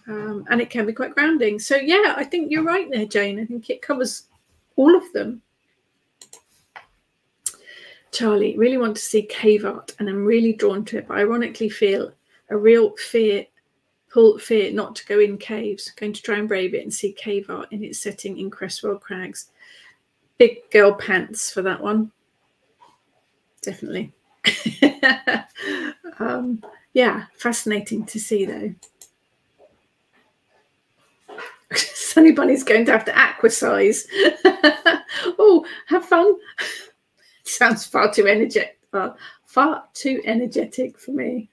And it can be quite grounding. So, yeah, I think you're right there, Jane. I think it covers all of them. Charlie, really want to see cave art, and I'm really drawn to it, but ironically feel a real fear not to go in caves. Going to try and brave it and see cave art in its setting in Cresswell Crags. Big girl pants for that one. Definitely. Yeah, fascinating to see, though. Sunny Bunny's going to have to aquasize. Oh, have fun. Sounds far too energetic for me.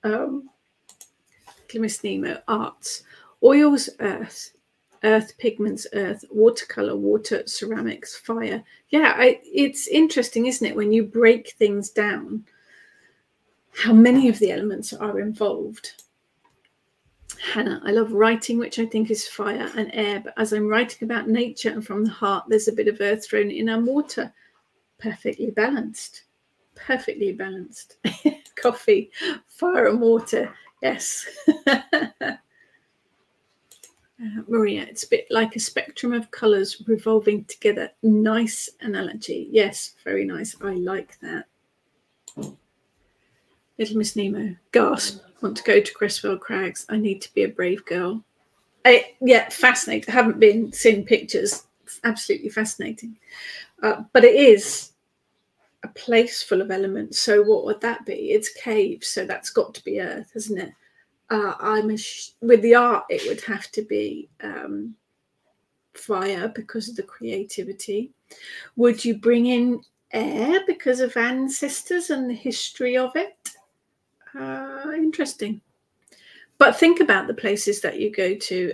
Glimis Nemo, arts. Oils, earth. Earth, pigments, earth. Watercolor, water, ceramics, fire. Yeah, it's interesting, isn't it, when you break things down, how many of the elements are involved. Hannah, I love writing, which I think is fire and air, but as I'm writing about nature and from the heart, there's a bit of earth thrown in and water. Perfectly balanced. Perfectly balanced. Coffee, fire and water. Yes. Maria, it's a bit like a spectrum of colours revolving together. Nice analogy. Yes, very nice. I like that. Little Miss Nemo, gasp. Want to go to Cresswell Crags. I need to be a brave girl. Yeah, fascinating. I haven't been seeing pictures. It's absolutely fascinating. But it is a place full of elements. So what would that be? It's caves, so that's got to be earth, hasn't it? With the art, it would have to be fire because of the creativity. Would you bring in air because of ancestors and the history of it? Interesting. But think about the places that you go to.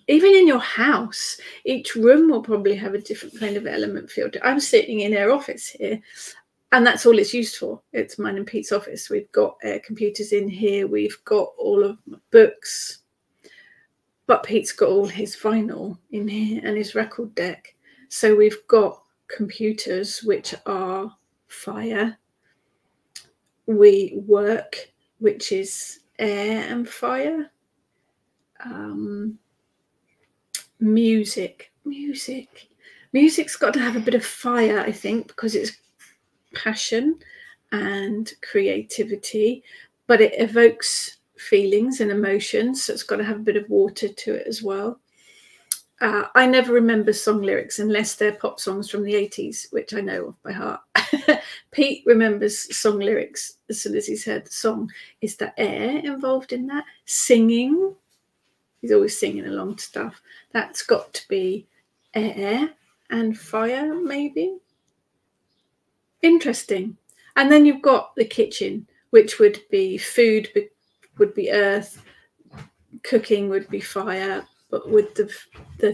Even in your house, each room will probably have a different kind of element field. I'm sitting in our office here, and that's all it's used for. It's mine and Pete's office. We've got computers in here. We've got all of my books. But Pete's got all his vinyl in here and his record deck. So we've got computers, which are fire. We work, which is air and fire. Music's got to have a bit of fire, I think, because it's passion and creativity, but it evokes feelings and emotions, so it's got to have a bit of water to it as well. I never remember song lyrics unless they're pop songs from the 80s, which I know of by heart. Pete remembers song lyrics as soon as he's heard the song. Is there air involved in that? Singing? He's always singing along to stuff. That's got to be air and fire, maybe. Interesting. And then you've got the kitchen, which would be food, would be earth, cooking would be fire, but with the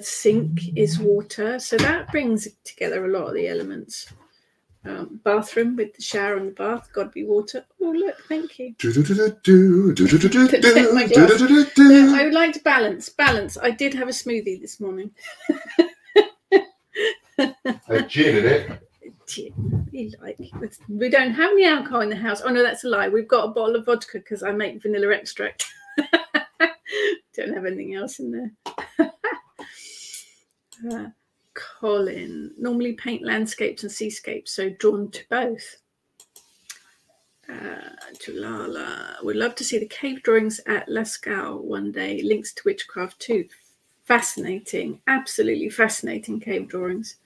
sink is water. So that brings together a lot of the elements. Bathroom with the shower and the bath, got to be water. Oh, look, thank you. I would like to balance. I did have a smoothie this morning. A gin in it. We don't have any alcohol in the house. Oh no, that's a lie. We've got a bottle of vodka because I make vanilla extract. Don't have anything else in there. Colin, normally paint landscapes and seascapes, so drawn to both. Tulala, would love to see the cave drawings at Lascaux one day. Links to witchcraft too. Fascinating, absolutely fascinating cave drawings.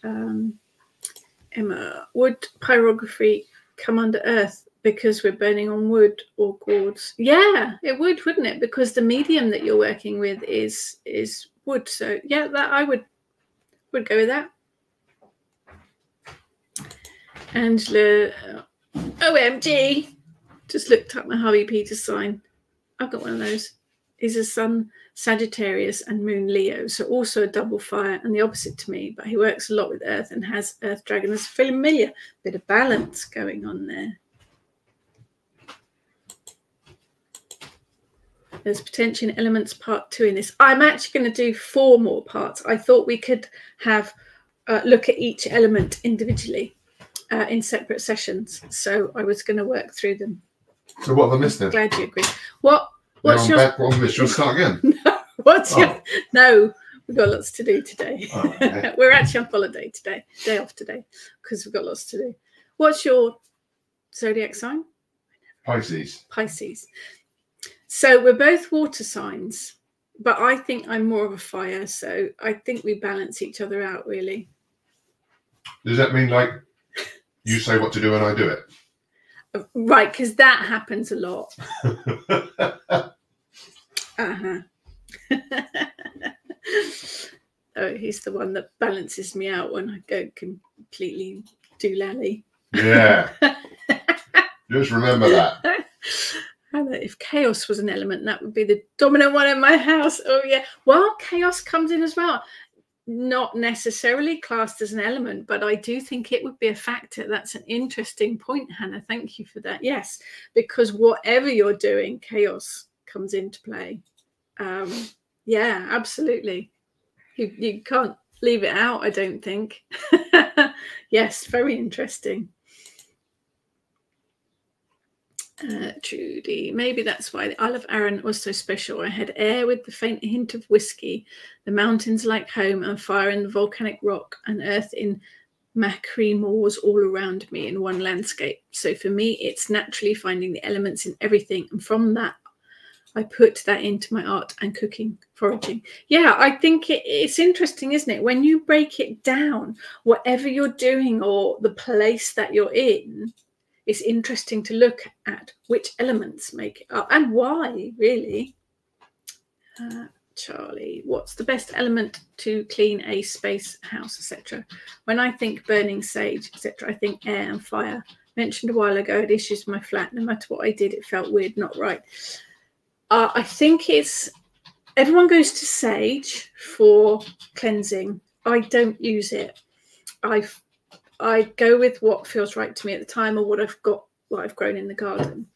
Emma, would pyrography come under earth because we're burning on wood or gourds? Yeah, it would, wouldn't it? Because the medium that you're working with is wood. So yeah, that I would go with that. Angela, OMG, just looked up my Harvey Peters sign. I've got one of those. He's a sun Sagittarius and moon Leo, so also a double fire and the opposite to me, but he works a lot with earth and has earth dragon as familiar. Bit of balance going on there. There's potential elements part 2 in this. I'm actually going to do 4 more parts. I thought we could have look at each element individually in separate sessions. So I was going to work through them. So what have I missed then? Glad you agree. What's your... Back on this. You'll start again? No, we've got lots to do today. Oh, okay. We're actually on holiday today. Day off today because we've got lots to do. What's your zodiac sign? Pisces. So we're both water signs, but I think I'm more of a fire, so I think we balance each other out, really. Does that mean like you say what to do and I do it? Right, because that happens a lot. Oh, he's the one that balances me out when I go completely doolally. Yeah. Just remember that. If chaos was an element, that would be the dominant one in my house. Oh yeah. Well, chaos comes in as well. Not necessarily classed as an element, but I do think it would be a factor. That's an interesting point, Hannah. Thank you for that. Yes, because whatever you're doing, chaos comes into play. Yeah, absolutely. You can't leave it out, I don't think. Yes, very interesting. Judy, maybe that's why the Isle of Arran was so special. I had air with the faint hint of whiskey, the mountains like home, and fire in the volcanic rock, and earth in Macquarie moors all around me in one landscape. So for me, it's naturally finding the elements in everything, and from that, I put that into my art and cooking, foraging. Yeah, I think it's interesting, isn't it? When you break it down, whatever you're doing or the place that you're in, it's interesting to look at which elements make it up and why, really. Charlie, what's the best element to clean a space, house, etc.? When I think burning sage, etc., I think air and fire. Mentioned a while ago, I had issues with my flat. No matter what I did, it felt weird, not right. I think it's, everyone goes to sage for cleansing. I don't use it. I go with what feels right to me at the time, or what I've got, what I've grown in the garden.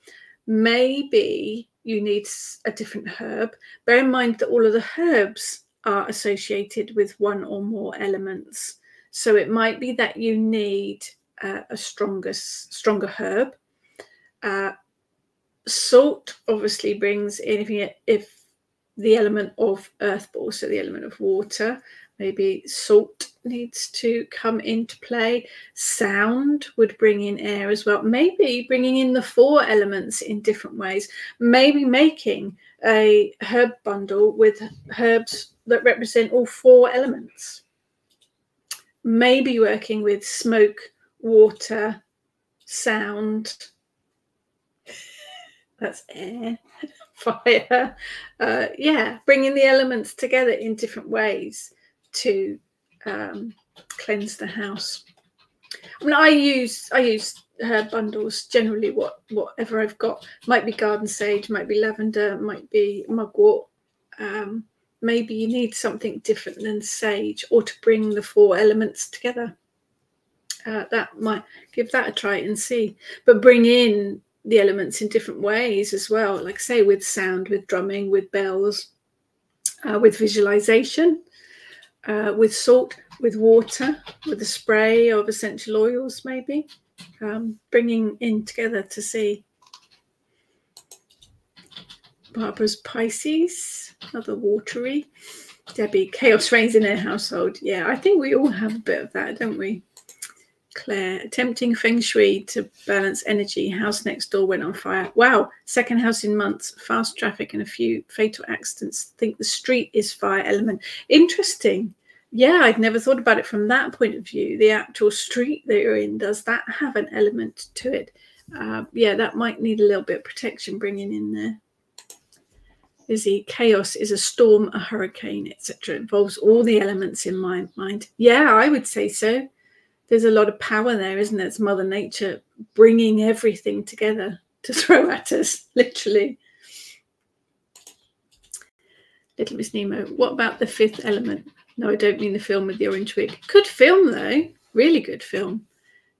Maybe you need a different herb. Bear in mind that all of the herbs are associated with one or more elements. So it might be that you need a stronger herb. Salt obviously brings in, if the element of earth, but also the element of water. Maybe salt needs to come into play. Sound would bring in air as well. Maybe bringing in the 4 elements in different ways. Maybe making a herb bundle with herbs that represent all 4 elements. Maybe working with smoke, water, sound. That's air, fire. Yeah, bringing the elements together in different ways to cleanse the house. I mean, I use herb bundles generally. Whatever I've got, might be garden sage, might be lavender, might be mugwort. Maybe you need something different than sage, or to bring the 4 elements together. That might give that a try and see. But bring in the elements in different ways as well, like say with sound, with drumming, with bells, with visualization, with salt, with water, with a spray of essential oils, maybe bringing in together to see. Barbara's Pisces, another watery. Debbie, chaos reigns in her household. Yeah, I think we all have a bit of that, don't we? Claire, attempting feng shui to balance energy. House next door went on fire. Wow, second house in months. Fast traffic and a few fatal accidents. Think the street is fire element. Interesting. Yeah, I'd never thought about it from that point of view. The actual street that you're in, does that have an element to it? Yeah, that might need a little bit of protection bringing in there. Izzy, chaos is a storm, a hurricane, etc. It involves all the elements in my mind. Yeah, I would say so. There's a lot of power there, isn't there? It's Mother Nature bringing everything together to throw at us, literally. Little Miss Nemo, what about the 5th element? No, I don't mean the film with the orange wig. Good film, though. Really good film.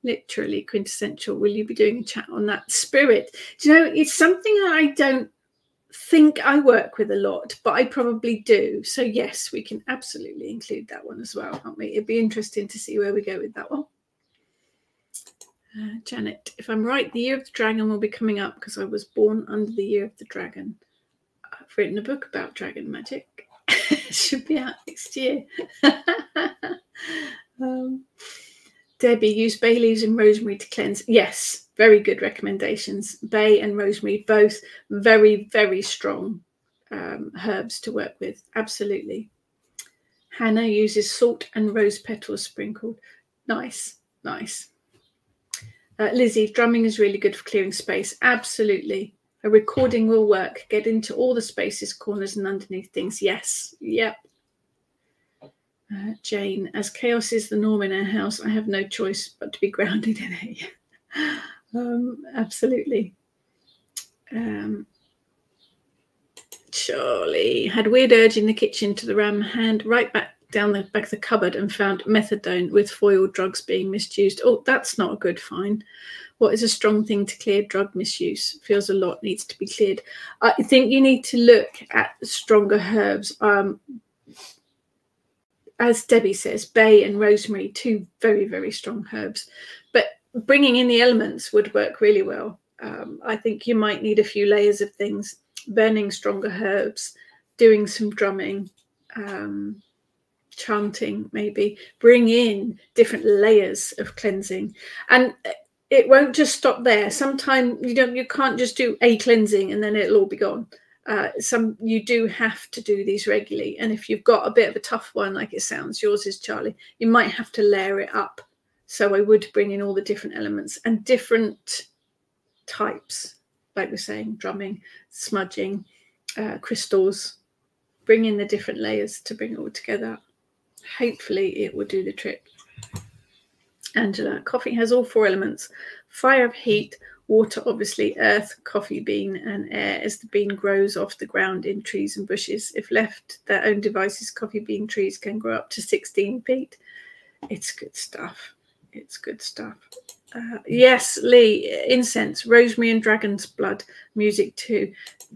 Literally quintessential. Will you be doing a chat on that? Spirit. Do you know, it's something that I don't think I work with a lot, but I probably do. So yes, we can absolutely include that one as well, can't we? It'd be interesting to see where we go with that one. Janet, if I'm right, the Year of the Dragon will be coming up because I was born under the Year of the Dragon. I've written a book about dragon magic. It should be out next year. Debbie, use bay leaves and rosemary to cleanse. Yes, very good recommendations. Bay and rosemary, both very, very strong herbs to work with. Absolutely. Hannah uses salt and rose petals sprinkled. Nice, nice. Lizzie, drumming is really good for clearing space. Absolutely. A recording will work. Get into all the spaces, corners, and underneath things. Yes. Yep. Jane, as chaos is the norm in our house, I have no choice but to be grounded in it. Absolutely. Charlie had weird urge in the kitchen to the ram hand right back down the back of the cupboard and found methadone with foil drugs being misused. Oh, that's not a good find. What is a strong thing to clear drug misuse? Feels a lot needs to be cleared. I think you need to look at stronger herbs. As Debbie says, bay and rosemary, 2 very, very strong herbs. But bringing in the elements would work really well. I think you might need a few layers of things, burning stronger herbs, doing some drumming, chanting, maybe bring in different layers of cleansing. And it won't just stop there. Sometimes you can't just do a cleansing and then it'll all be gone. You do have to do these regularly, and if you've got a bit of a tough one, like it sounds yours is, Charlie, you might have to layer it up. So I would bring in all the different elements and different types, like we're saying, drumming, smudging, crystals. Bring in the different layers to bring it all together. Hopefully it will do the trick. Angela, coffee has all 4 elements: fire of heat, water, obviously, earth, coffee bean, and air, as the bean grows off the ground in trees and bushes. If left their own devices, coffee bean trees can grow up to 16 feet. It's good stuff. It's good stuff. Yes, Lee, incense, rosemary and dragon's blood, music too.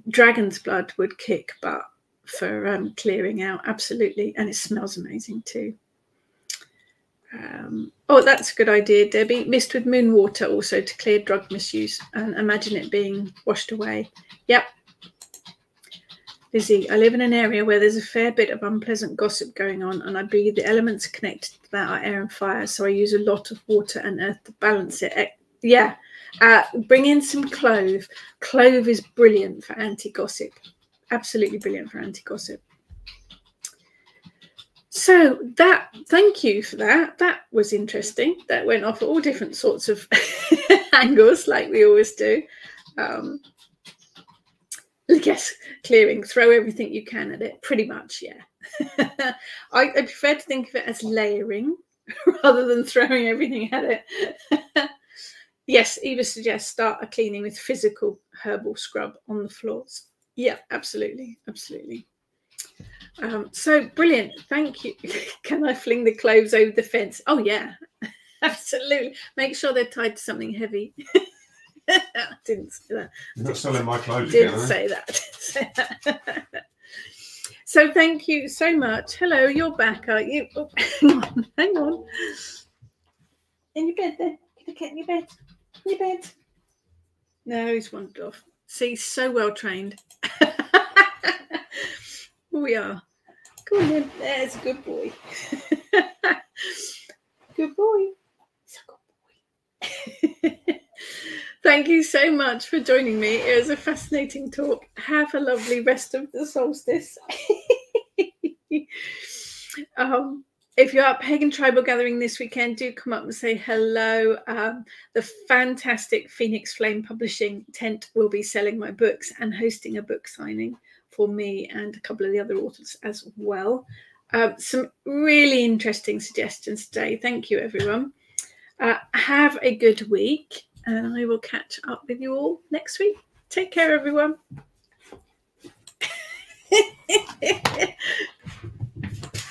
Dragon's blood would kick butt for clearing out, absolutely, and it smells amazing too. Oh, that's a good idea, Debbie. Mist with moon water also to clear drug misuse, and imagine it being washed away. Yep. Lizzie, I live in an area where there's a fair bit of unpleasant gossip going on, and I believe the elements connected to that are air and fire, so I use a lot of water and earth to balance it. Yeah. Bring in some clove. Clove is brilliant for anti-gossip. Absolutely brilliant for anti-gossip. So thank you for that. That was interesting. That went off all different sorts of angles, like we always do. Yes, clearing, throw everything you can at it, pretty much, yeah. I prefer to think of it as layering rather than throwing everything at it. Yes, Eva suggests start a cleaning with physical herbal scrub on the floors. Yeah, absolutely, absolutely. So brilliant, thank you. Can I fling the clothes over the fence? Oh yeah, absolutely. Make sure they're tied to something heavy. I didn't say that. You're not selling my clothes Didn't again, say that. So thank you so much. Hello, you're back, are you? Oh, hang on. In your bed there. Can I get in your bed? In your bed. No, he's wandered off. See, so well trained. We are. Come on in. There's a good boy. Good boy. He's a good boy. Thank you so much for joining me. It was a fascinating talk. Have a lovely rest of the solstice. If you're at Pagan Tribal Gathering this weekend, do come up and say hello. The fantastic Phoenix Flame Publishing tent will be selling my books and hosting a book signing for me and a couple of the other authors as well. Some really interesting suggestions today. Thank you, everyone. Have a good week, and I will catch up with you all next week. Take care, everyone.